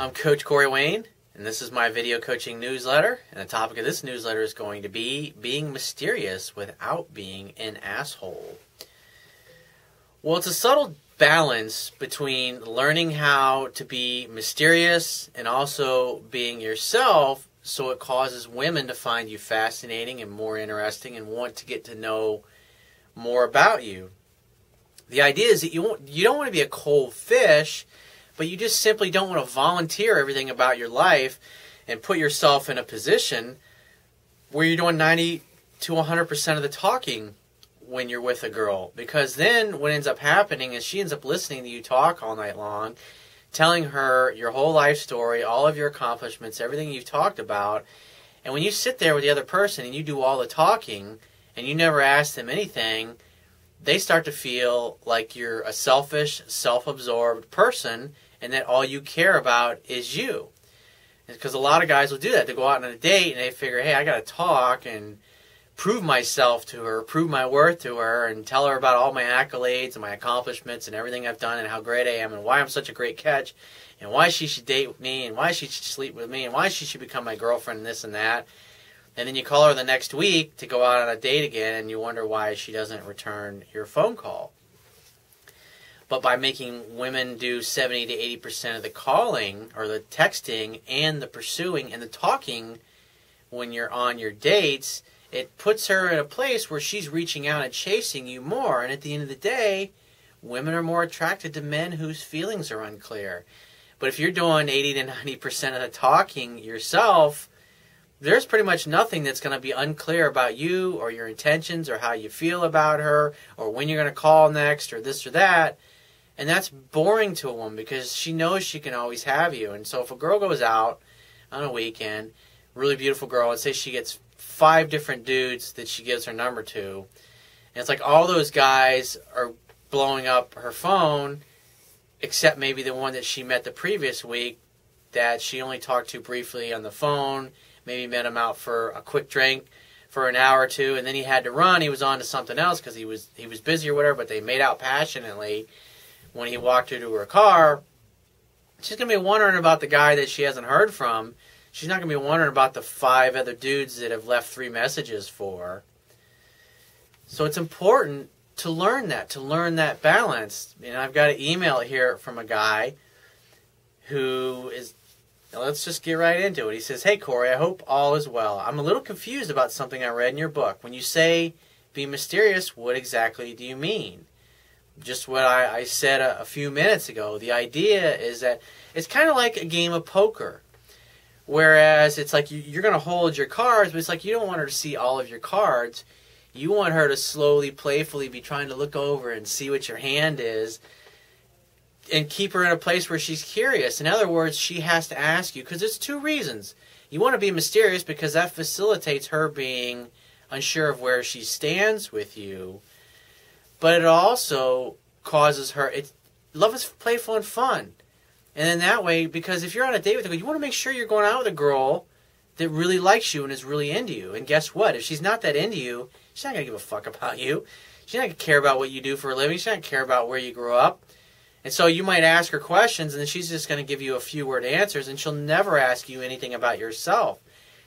I'm Coach Corey Wayne, and this is my video coaching newsletter. And the topic of this newsletter is going to be being mysterious without being an asshole. Well, it's a subtle balance between learning how to be mysterious and also being yourself, so it causes women to find you fascinating and more interesting and want to get to know more about you. The idea is that you don't want to be a cold fish, but you just simply don't want to volunteer everything about your life and put yourself in a position where you're doing 90 to 100% of the talking when you're with a girl. Because then what ends up happening is she ends up listening to you talk all night long, telling her your whole life story, all of your accomplishments, everything you've talked about. And when you sit there with the other person and you do all the talking and you never ask them anything, they start to feel like you're a selfish, self-absorbed person and that all you care about is you. Because a lot of guys will do that. They go out on a date and they figure, hey, I got to talk and prove myself to her, prove my worth to her, and tell her about all my accolades and my accomplishments and everything I've done and how great I am and why I'm such a great catch and why she should date with me and why she should sleep with me and why she should become my girlfriend and this and that. And then you call her the next week to go out on a date again, and you wonder why she doesn't return your phone call. But by making women do 70 to 80% of the calling, or the texting, and the pursuing, and the talking when you're on your dates, it puts her in a place where she's reaching out and chasing you more. And at the end of the day, women are more attracted to men whose feelings are unclear. But if you're doing 80 to 90% of the talking yourself, there's pretty much nothing that's going to be unclear about you or your intentions or how you feel about her or when you're going to call next or this or that. And that's boring to a woman because she knows she can always have you. And so if a girl goes out on a weekend, really beautiful girl, and say she gets 5 different dudes that she gives her number to, and it's like all those guys are blowing up her phone except maybe the one that she met the previous week that she only talked to briefly on the phone. Maybe met him out for a quick drink for an hour or two, and then he had to run. He was on to something else because he was busy or whatever, but they made out passionately when he walked her to her car. She's going to be wondering about the guy that she hasn't heard from. She's not going to be wondering about the 5 other dudes that have left 3 messages for her. So it's important to learn that balance. You know, I've got an email here from a guy who is... Now let's just get right into it. He says, "Hey Corey, I hope all is well. I'm a little confused about something I read in your book. When you say be mysterious, what exactly do you mean?" Just what I said a few minutes ago. The idea is that it's kind of like a game of poker. Whereas it's like you're going to hold your cards, but it's like you don't want her to see all of your cards. You want her to slowly, playfully be trying to look over and see what your hand is, and keep her in a place where she's curious. In other words, she has to ask you, because there's 2 reasons. You want to be mysterious because that facilitates her being unsure of where she stands with you, but it also causes her... Love is playful and fun. And then that way, because if you're on a date with a girl, you want to make sure you're going out with a girl that really likes you and is really into you. And guess what? If she's not that into you, she's not going to give a fuck about you. She's not going to care about what you do for a living. She's not going to care about where you grew up. And so you might ask her questions, and then she's just going to give you a few word answers, and she'll never ask you anything about yourself.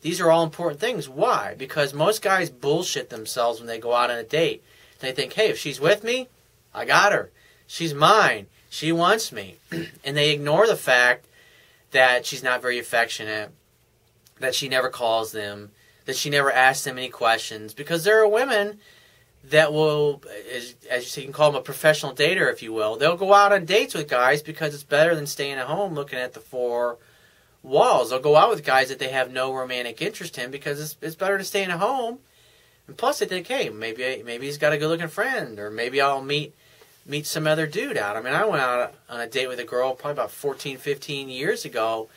These are all important things. Why? Because most guys bullshit themselves when they go out on a date. They think, hey, if she's with me, I got her. She's mine. She wants me. And they ignore the fact that she's not very affectionate, that she never calls them, that she never asks them any questions, because there are women that will, as you can call them, a professional dater, if you will. They'll go out on dates with guys because it's better than staying at home looking at the 4 walls. They'll go out with guys that they have no romantic interest in because it's better to stay at home. And plus they think, hey, maybe he's got a good-looking friend, or maybe I'll meet some other dude out. I mean, I went out on a date with a girl probably about 14, 15 years ago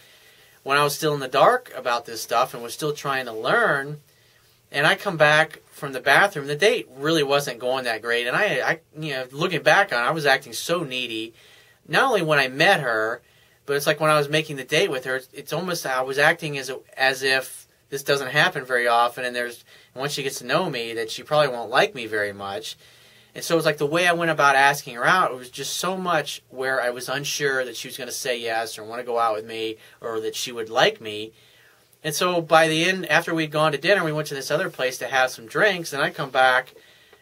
when I was still in the dark about this stuff and was still trying to learn. And I come back from the bathroom. The date really wasn't going that great. And I looking back on it, I was acting so needy. Not only when I met her, but it's like when I was making the date with her, it's almost I was acting as if this doesn't happen very often. And once she gets to know me, that she probably won't like me very much. And so it was like the way I went about asking her out, it was just so much where I was unsure that she was going to say yes or want to go out with me or that she would like me. And so by the end, after we'd gone to dinner, we went to this other place to have some drinks, and I come back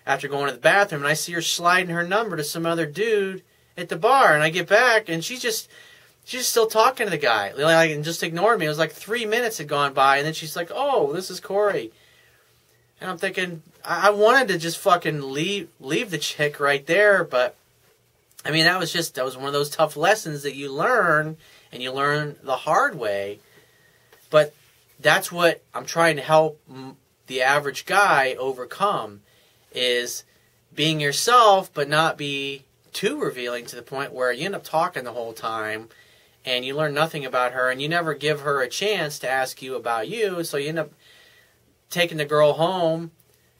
after going to the bathroom, and I see her sliding her number to some other dude at the bar, and I get back, and she's just still talking to the guy, like, and just ignored me. It was like 3 minutes had gone by, and then she's like, "Oh, this is Corey." And I'm thinking, I wanted to just fucking leave the chick right there, but I mean, that was one of those tough lessons that you learn, and you learn the hard way. But that's what I'm trying to help the average guy overcome, is being yourself, but not be too revealing to the point where you end up talking the whole time, and you learn nothing about her, and you never give her a chance to ask you about you, so you end up taking the girl home,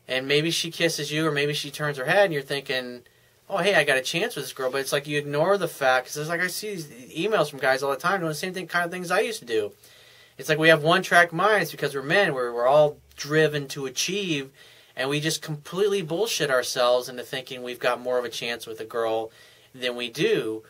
and maybe she kisses you, or maybe she turns her head, and you're thinking, oh, hey, I got a chance with this girl, but it's like you ignore the fact, because it's like I see these emails from guys all the time doing the same kind of things I used to do. It's like we have one-track minds because we're men, we're all driven to achieve, and we just completely bullshit ourselves into thinking we've got more of a chance with a girl than we do,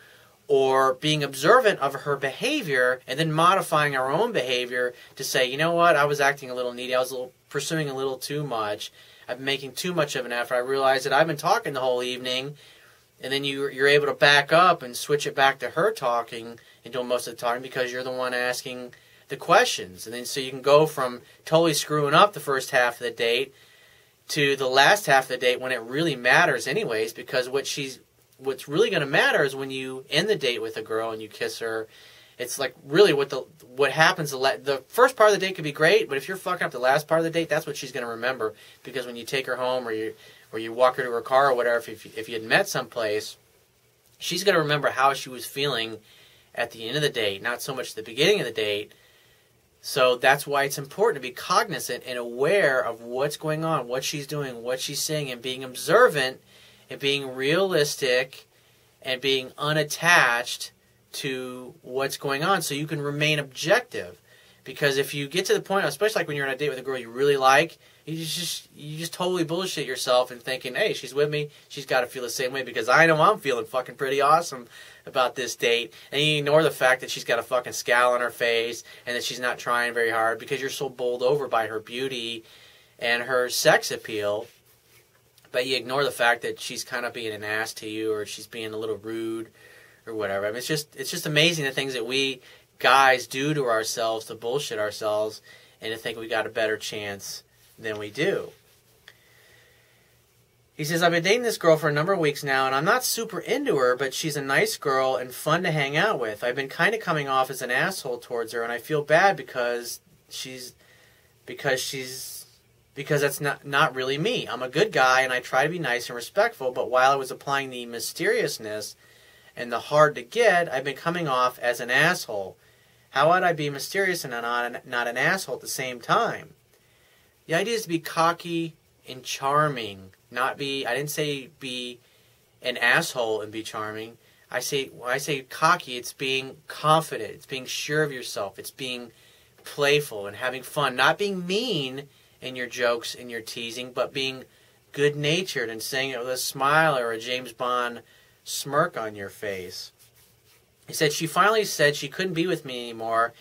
or being observant of her behavior and then modifying our own behavior to say, you know what, I was acting a little needy, I was pursuing a little too much, I'm making too much of an effort, I realized that I've been talking the whole evening, and then you're able to back up and switch it back to her talking and doing most of the talking because you're the one asking the questions. And then so you can go from totally screwing up the first half of the date to the last half of the date when it really matters anyways, because what's really going to matter is when you end the date with a girl and you kiss her. It's like really what happens. The first part of the date could be great, but if you're fucking up the last part of the date, that's what she's going to remember. Because when you take her home or you walk her to her car or whatever, if you had met someplace, she's going to remember how she was feeling at the end of the date, not so much the beginning of the date. So that's why it's important to be cognizant and aware of what's going on, what she's doing, what she's saying, and being observant and being realistic and being unattached to what's going on so you can remain objective. Because if you get to the point, especially like when you're on a date with a girl you really like, you just totally bullshit yourself and thinking, hey, she's with me, she's got to feel the same way because I know I'm feeling fucking pretty awesome about this date. And you ignore the fact that she's got a fucking scowl on her face and that she's not trying very hard because you're so bowled over by her beauty and her sex appeal. But you ignore the fact that she's kind of being an ass to you or she's being a little rude or whatever. I mean, it's just amazing the things that we guys do to ourselves to bullshit ourselves and to think we got a better chance than we do. He says, I've been dating this girl for a number of weeks now, and I'm not super into her, but she's a nice girl and fun to hang out with. I've been kind of coming off as an asshole towards her, and I feel bad because that's not really me. I'm a good guy, and I try to be nice and respectful, but while I was applying the mysteriousness and the hard to get, I've been coming off as an asshole. How would I be mysterious and not an asshole at the same time? The idea is to be cocky and charming, not be, I didn't say be an asshole and be charming. When I say cocky, it's being confident, it's being sure of yourself, it's being playful and having fun, not being mean in your jokes and your teasing, but being good-natured and saying it with a smile or a James Bond smirk on your face. He said, she finally said she couldn't be with me anymore,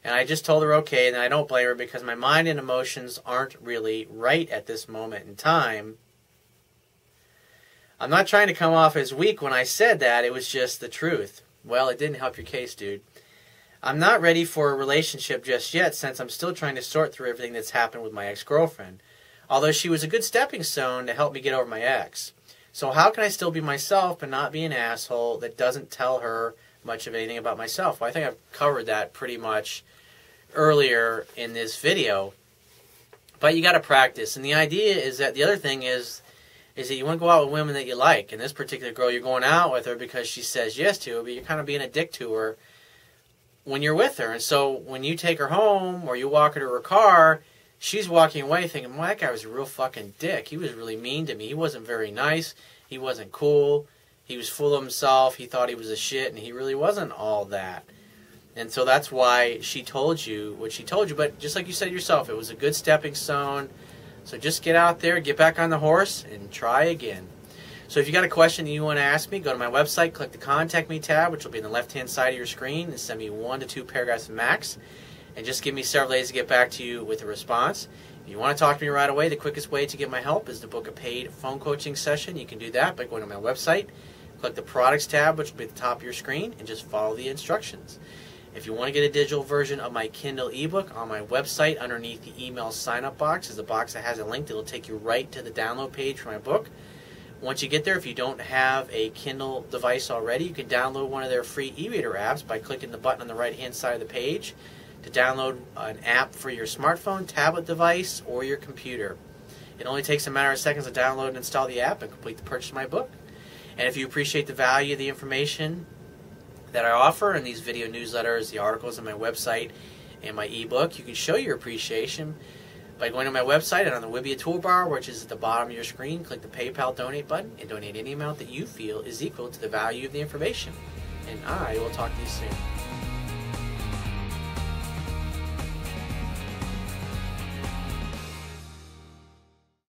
and I just told her okay, and I don't blame her because my mind and emotions aren't really right at this moment in time. I'm not trying to come off as weak when I said that, it was just the truth. Well, it didn't help your case, dude. I'm not ready for a relationship just yet since I'm still trying to sort through everything that's happened with my ex-girlfriend, although she was a good stepping stone to help me get over my ex. So how can I still be myself but not be an asshole that doesn't tell her much of anything about myself? Well, I think I've covered that pretty much earlier in this video. But you got to practice. And the idea is that the other thing is that you want to go out with women that you like. And this particular girl, you're going out with her because she says yes to her, but you're kind of being a dick to her when you're with her. And so when you take her home or you walk her to her car, she's walking away thinking, well, that guy was a real fucking dick. He was really mean to me. He wasn't very nice. He wasn't cool. He was full of himself. He thought he was a shit, and he really wasn't all that. And so that's why she told you what she told you. But just like you said yourself, it was a good stepping stone. So just get out there, get back on the horse, and try again. So if you got a question that you want to ask me, go to my website, click the Contact Me tab, which will be on the left-hand side of your screen, and send me 1 to 2 paragraphs max. And just give me several days to get back to you with a response. If you want to talk to me right away, the quickest way to get my help is to book a paid phone coaching session. You can do that by going to my website, click the Products tab, which will be at the top of your screen, and just follow the instructions. If you want to get a digital version of my Kindle ebook, on my website, underneath the email sign-up box is a box that has a link that will take you right to the download page for my book. Once you get there, if you don't have a Kindle device already, you can download one of their free e-reader apps by clicking the button on the right-hand side of the page to download an app for your smartphone, tablet device, or your computer. It only takes a matter of seconds to download and install the app and complete the purchase of my book. And if you appreciate the value of the information that I offer in these video newsletters, the articles on my website, and my ebook, you can show your appreciation by going to my website and on the Wibbia toolbar, which is at the bottom of your screen, click the PayPal donate button and donate any amount that you feel is equal to the value of the information. And I will talk to you soon.